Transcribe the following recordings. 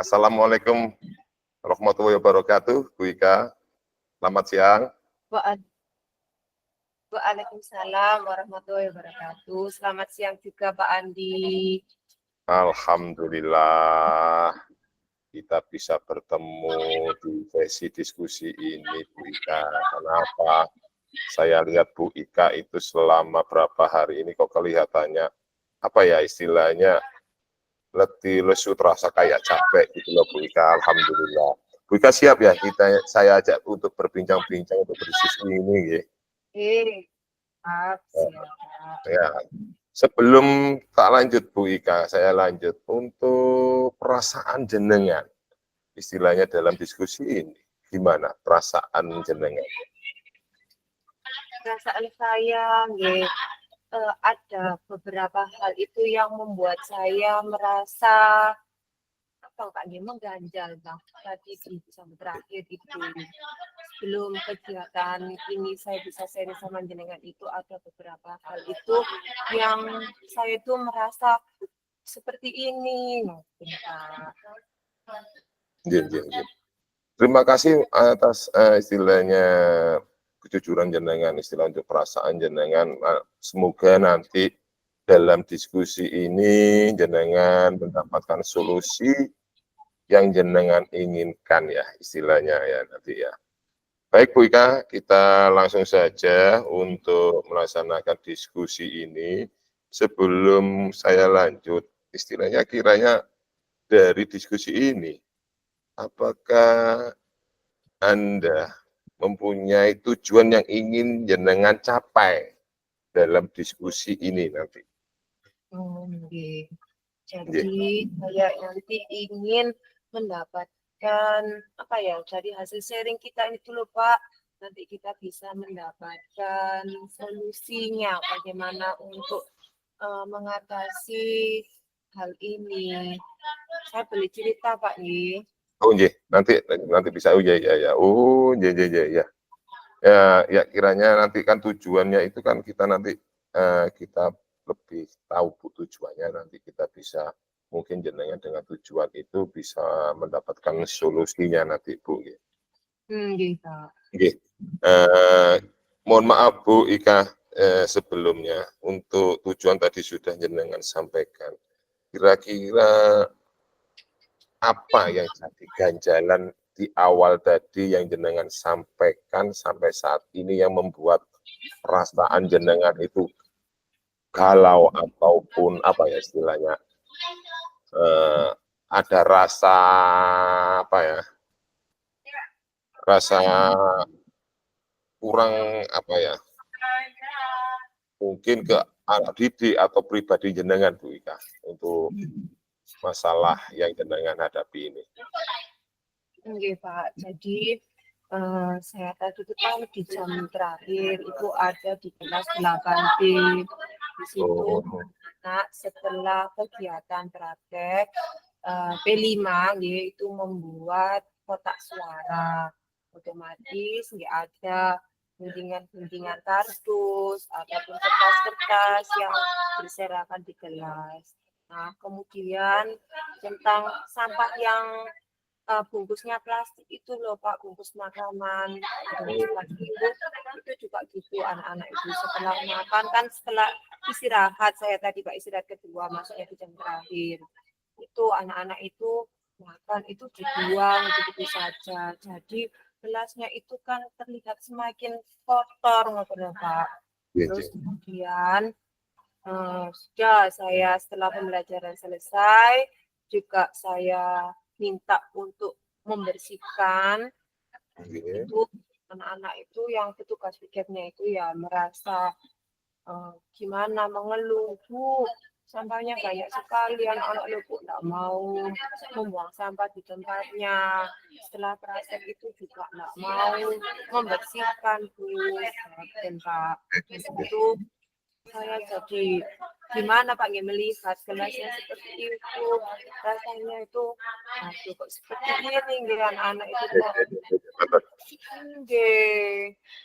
Assalamualaikum warahmatullahi wabarakatuh, Bu Ika. Selamat siang. Waalaikumsalam warahmatullahi wabarakatuh. Selamat siang juga Pak Andi. Alhamdulillah kita bisa bertemu di sesi diskusi ini, Bu Ika. Kenapa? Saya lihat Bu Ika itu selama berapa hari ini kok kelihatannya apa ya istilahnya letih, lesu, terasa kayak capek gitu loh Bu Ika. Alhamdulillah. Bu Ika siap ya saya ajak untuk berbincang-bincang untuk berdiskusi ini ya. Siap. Ya. Sebelum tak lanjut Bu Ika, saya lanjut untuk perasaan jenengan. Istilahnya dalam diskusi ini gimana perasaan jenengan? Perasaan saya ada beberapa hal itu yang membuat saya merasa mengganjal Bang. Tadi di sampai terakhir itu sebelum kegiatan ini saya bisa sharing sama jenengan itu ada beberapa hal itu yang saya itu merasa seperti ini. Terima kasih atas istilahnya kejujuran jenengan, istilah untuk perasaan jenengan. Semoga nanti dalam diskusi ini jenengan mendapatkan solusi yang jenengan inginkan ya istilahnya ya nanti ya. Baik Bu Ika, kita langsung saja untuk melaksanakan diskusi ini. Sebelum saya lanjut, istilahnya kiranya dari diskusi ini, apakah Anda mempunyai tujuan yang ingin jenengan capai dalam diskusi ini nanti? Jadi saya nanti ingin mendapatkan dari hasil sharing kita ini dulu Pak, nanti kita bisa mendapatkan solusinya bagaimana untuk mengatasi hal ini. Saya boleh cerita Pak nih. Oh iya, nanti bisa. Oh iya. Oh iya. Ya kiranya nanti kan tujuannya itu kan kita nanti kita lebih tahu Bu tujuannya, nanti kita bisa mungkin jenengan dengan tujuan itu bisa mendapatkan solusinya nanti Bu. Gitu. Mohon maaf Bu Ika, sebelumnya untuk tujuan tadi sudah jenengan sampaikan. Kira-kira apa yang jadi ganjalan di awal tadi yang jenengan sampaikan sampai saat ini yang membuat perasaan jenengan itu galau ataupun apa ya istilahnya ada rasa rasa kurang mungkin ke anak didik atau pribadi jenengan Bu Ika untuk masalah yang jenengan hadapi ini. Oke Pak, jadi saya tadi itu kan di jam terakhir itu ada di kelas 8B. Di situ anak setelah kegiatan praktek P5 yaitu membuat kotak suara. Otomatis ada guntingan-guntingan kardus ataupun kertas-kertas yang berserakan di kelas. Nah, kemudian tentang sampah yang bungkusnya plastik itu loh Pak, bungkus makanan itu juga gitu anak-anak itu setelah makan kan setelah istirahat saya tadi Pak istirahat kedua masuknya di jam terakhir itu anak-anak itu makan itu dibuang begitu saja jadi gelasnya itu kan terlihat semakin kotor ngobrol Pak. Terus kemudian sudah saya setelah pembelajaran selesai juga saya minta untuk membersihkan itu anak-anak itu yang petugas piketnya itu ya merasa gimana mengeluh Bu sampahnya banyak sekali anak-anak lu tidak mau membuang sampah di tempatnya setelah praktek itu juga tidak mau membersihkan Bu dan Pak itu saya jadi gimana Pak melihat gelasnya seperti itu rasanya itu aduh kok seperti ini anak-anak itu kok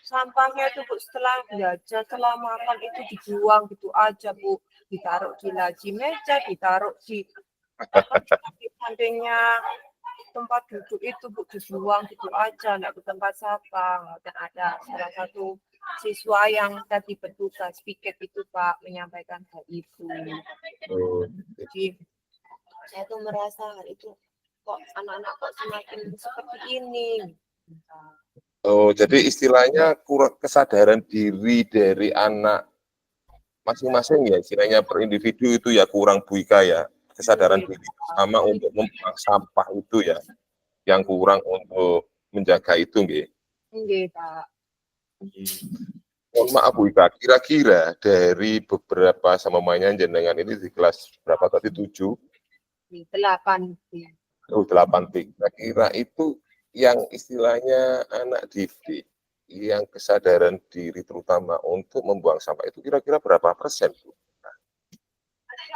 sampahnya itu Bu setelah belajar setelah makan itu dibuang gitu aja Bu ditaruh di laci meja ditaruh di sampingnya tempat duduk itu Bu dibuang gitu aja, nggak ke tempat sampah. Dan ada salah satu siswa yang tadi bertugas piket itu Pak menyampaikan hal itu. Oh, Jadi saya tuh merasa hal itu kok anak-anak kok semakin seperti ini. oh, jadi istilahnya kurang kesadaran diri dari anak masing-masing ya, istilahnya per individu itu ya kurang Bu Ika ya, kesadaran diri sama untuk membuang sampah itu ya, yang kurang untuk menjaga itu nggih. Nggih, Pak. Mohon maaf Bu Ika, kira-kira dari beberapa sama mainnya jenengan ini di kelas berapa tadi 7? 8. 8 kira-kira itu yang istilahnya anak didik yang kesadaran diri terutama untuk membuang sampah itu kira-kira berapa persen Bu?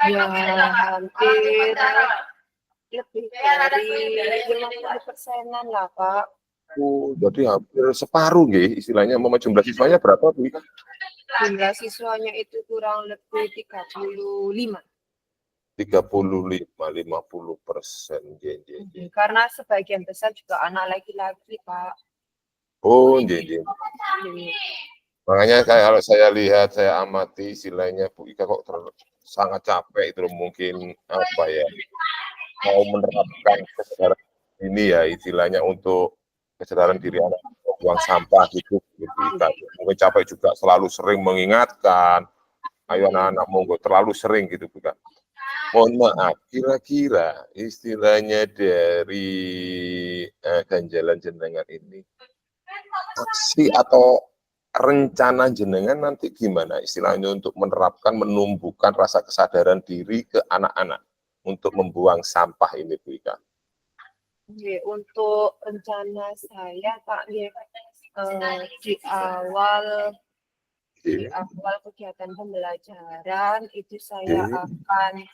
Ya hampir lebih dari 50%-an lah Pak. Oh, jadi hampir separuh nggih, istilahnya jumlah siswanya berapa Bu? Jumlah siswanya itu kurang lebih 35. 35, 50%. Karena sebagian besar juga anak laki-laki Pak. Oh, nggih. Makanya kalau saya lihat, saya amati istilahnya Bu Ika kok sangat capek itu mungkin apa ya, mau menerapkan kesadaran ini ya istilahnya untuk kesadaran diri anak buang sampah gitu Bu Ika. Mungkin capek juga selalu sering mengingatkan, ayo anak-anak monggo terlalu sering gitu Bu Ika. Mohon maaf, kira-kira istilahnya dari ganjalan jenengan ini aksi atau rencana jenengan nanti gimana istilahnya untuk menerapkan, menumbuhkan rasa kesadaran diri ke anak-anak untuk membuang sampah ini Bu Ika? Untuk rencana saya Pak, di awal kegiatan pembelajaran itu saya akan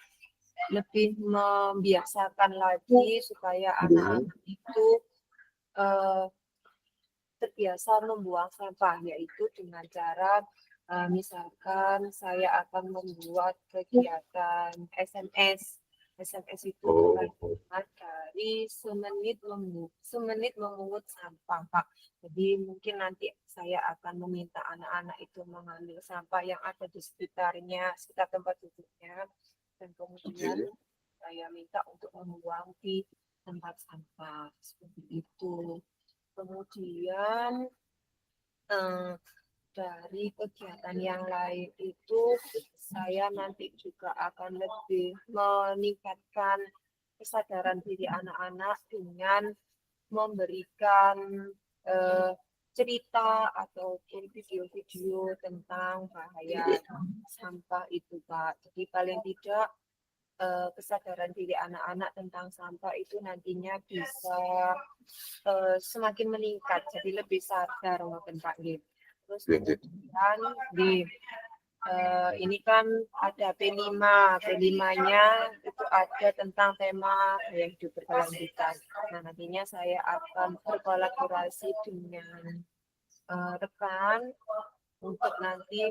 lebih membiasakan lagi supaya anak-anak itu terbiasa membuang sampah, yaitu dengan cara misalkan saya akan membuat kegiatan SMS. SMS itu dari semenit memungut sampah, Pak. Jadi mungkin nanti saya akan meminta anak-anak itu mengambil sampah yang ada di sekitarnya, sekitar tempat duduknya, dan kemudian saya minta untuk membuang di tempat sampah seperti itu. Kemudian dari kegiatan yang lain itu saya nanti juga akan lebih meningkatkan kesadaran diri anak-anak dengan memberikan cerita ataupun video-video tentang bahaya sampah itu Pak. Jadi paling tidak kesadaran diri anak-anak tentang sampah itu nantinya bisa semakin meningkat, jadi lebih sadar mungkin Pak Gip. Terus kemudian ini kan ada P5, P5-nya itu ada tentang tema gaya hidup berkelanjutan. Nah nantinya saya akan berkolaborasi dengan rekan untuk nanti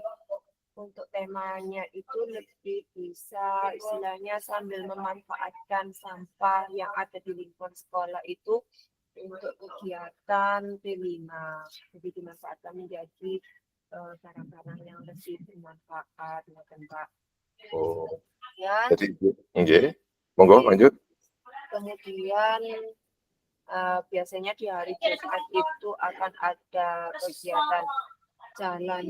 untuk temanya itu lebih bisa istilahnya sambil memanfaatkan sampah yang ada di lingkungan sekolah itu untuk kegiatan P5. Jadi dimanfaatkan menjadi barang-barang yang lebih bermanfaat, Pak. Oh, Ya. Jadi, monggo lanjut. Kemudian biasanya di hari Jumat itu akan ada kegiatan jalan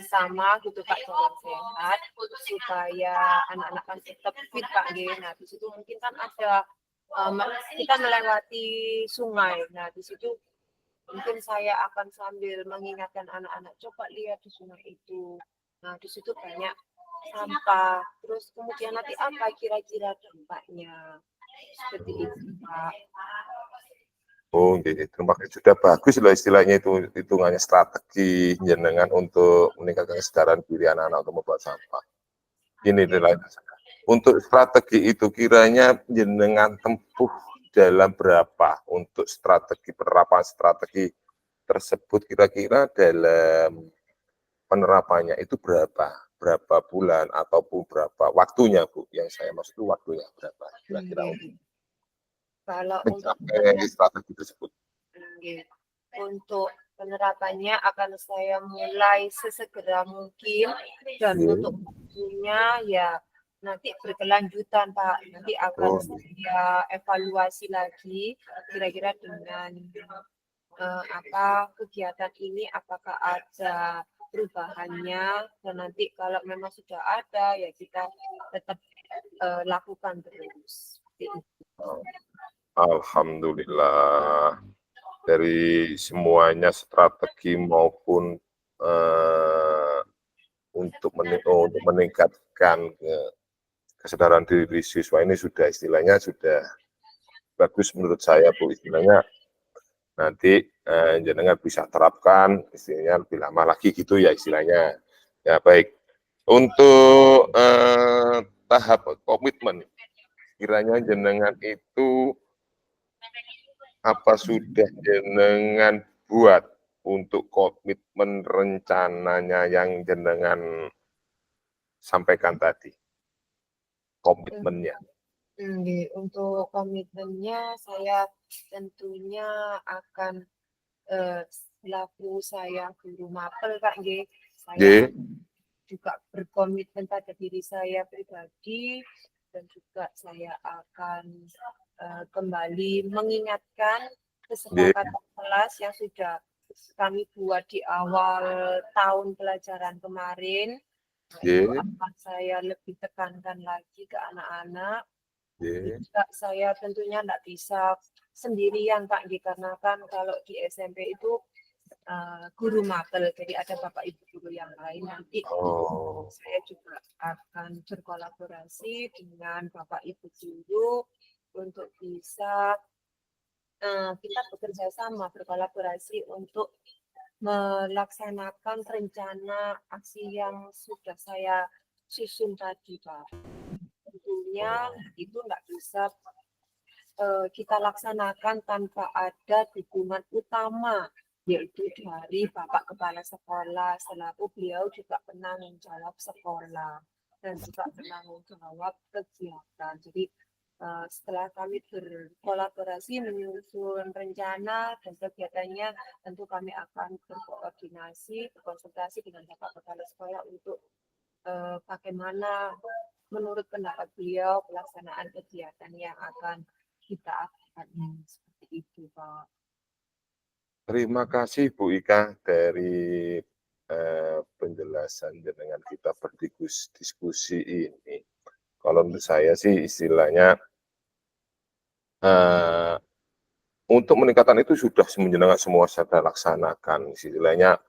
sama gitu Pak, jalan sehat supaya anak-anak kan tetap fit Pak G. Nah di situ mungkin kan ada kita melewati sungai. Nah di situ mungkin saya akan sambil mengingatkan anak-anak coba lihat di sungai itu. Nah di situ banyak sampah. Terus kemudian nanti apa kira-kira dampaknya seperti itu Pak. Oh, gitu. Terima kasih. Sudah bagus loh istilahnya itu hitungannya strategi jenengan untuk meningkatkan kesadaran diri anak-anak untuk membuat sampah. Ini adalah untuk strategi itu kiranya jenengan tempuh dalam berapa untuk strategi penerapan strategi tersebut kira-kira dalam penerapannya itu berapa bulan ataupun berapa waktunya Bu? Yang saya maksud itu waktunya berapa kira-kira? Kalau untuk mencapai strategi tersebut? untuk penerapannya akan saya mulai sesegera mungkin, dan untuk waktunya ya nanti berkelanjutan Pak. Nanti akan saya evaluasi lagi kira-kira dengan apa kegiatan ini apakah ada perubahannya, dan nanti kalau memang sudah ada ya kita tetap lakukan terus. Alhamdulillah, dari semuanya strategi maupun untuk meningkatkan kesadaran diri siswa ini sudah istilahnya sudah bagus menurut saya Bu. Istilahnya nanti jenengan bisa terapkan istilahnya lebih lama lagi gitu ya istilahnya. Ya baik. Untuk tahap komitmen, kiranya jenengan itu apa sudah jenengan buat untuk komitmen rencananya yang jenengan sampaikan tadi, komitmennya? Untuk komitmennya saya tentunya akan selaku saya guru mapel Kak, saya juga berkomitmen pada diri saya pribadi, dan juga saya akan kembali mengingatkan kesepakatan kelas yang sudah kami buat di awal tahun pelajaran kemarin. Itu akan saya lebih tekankan lagi ke anak-anak. Juga saya tentunya tidak bisa sendirian Kak, dikarenakan kalau di SMP itu guru mapel, jadi ada Bapak Ibu guru yang lain. Nanti saya juga akan berkolaborasi dengan Bapak Ibu guru untuk bisa kita bekerja sama, berkolaborasi untuk melaksanakan rencana aksi yang sudah saya susun tadi Pak. Tentunya itu nggak bisa kita laksanakan tanpa ada dukungan utama, yaitu dari Bapak Kepala Sekolah, selaku beliau juga penanggung jawab sekolah dan juga penanggung jawab kegiatan. Jadi setelah kami berkolaborasi menyusun rencana dan kegiatannya, tentu kami akan berkoordinasi, berkonsultasi dengan Bapak Kepala Sekolah untuk bagaimana menurut pendapat beliau pelaksanaan kegiatan yang akan kita akan seperti itu Pak. Terima kasih Bu Ika dari penjelasan dengan kita berdiskusi ini. Kalau menurut saya sih istilahnya untuk meningkatkan itu sudah menjenengan semua sudah laksanakan. Istilahnya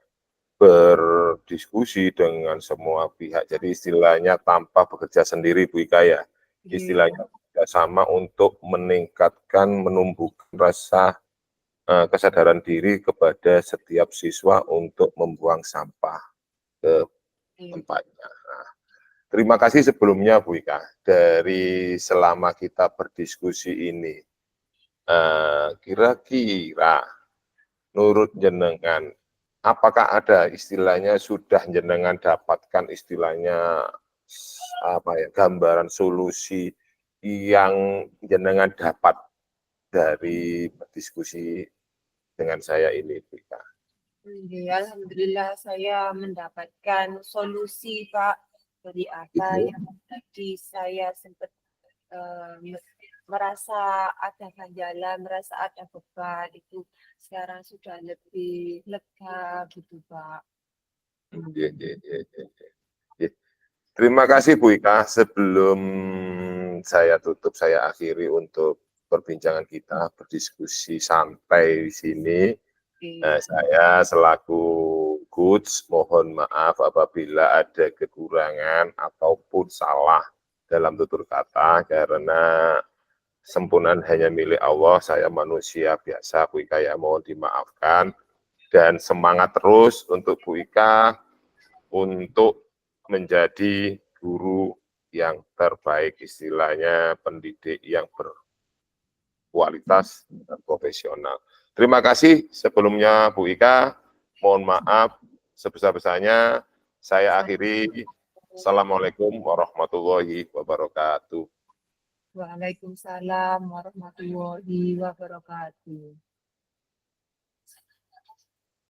berdiskusi dengan semua pihak. Jadi istilahnya tanpa bekerja sendiri Bu Ika ya. Istilahnya sama untuk meningkatkan, menumbuhkan rasa kesadaran diri kepada setiap siswa untuk membuang sampah ke tempatnya. Nah, terima kasih sebelumnya Bu Ika, dari selama kita berdiskusi ini. Kira-kira menurut jenengan, apakah ada istilahnya sudah jenengan dapatkan istilahnya apa ya, gambaran solusi yang jenengan dapat dari berdiskusi dengan saya ini, Bu Ika? Alhamdulillah saya mendapatkan solusi Pak, dari apa yang tadi saya sempat merasa ada ganjalan, merasa ada beban, itu sekarang sudah lebih lega gitu Pak. Terima kasih Bu Ika. Sebelum saya tutup, saya akhiri untuk perbincangan kita, berdiskusi santai di sini. Saya selaku coach mohon maaf apabila ada kekurangan ataupun salah dalam tutur kata, karena sempurnaan hanya milik Allah, saya manusia biasa Bu Ika ya, mohon dimaafkan. Dan semangat terus untuk Bu Ika untuk menjadi guru yang terbaik, istilahnya pendidik yang berkualitas dan profesional. Terima kasih sebelumnya Bu Ika, mohon maaf sebesar-besarnya, saya akhiri. Assalamualaikum warahmatullahi wabarakatuh. Waalaikumsalam warahmatullahi wabarakatuh.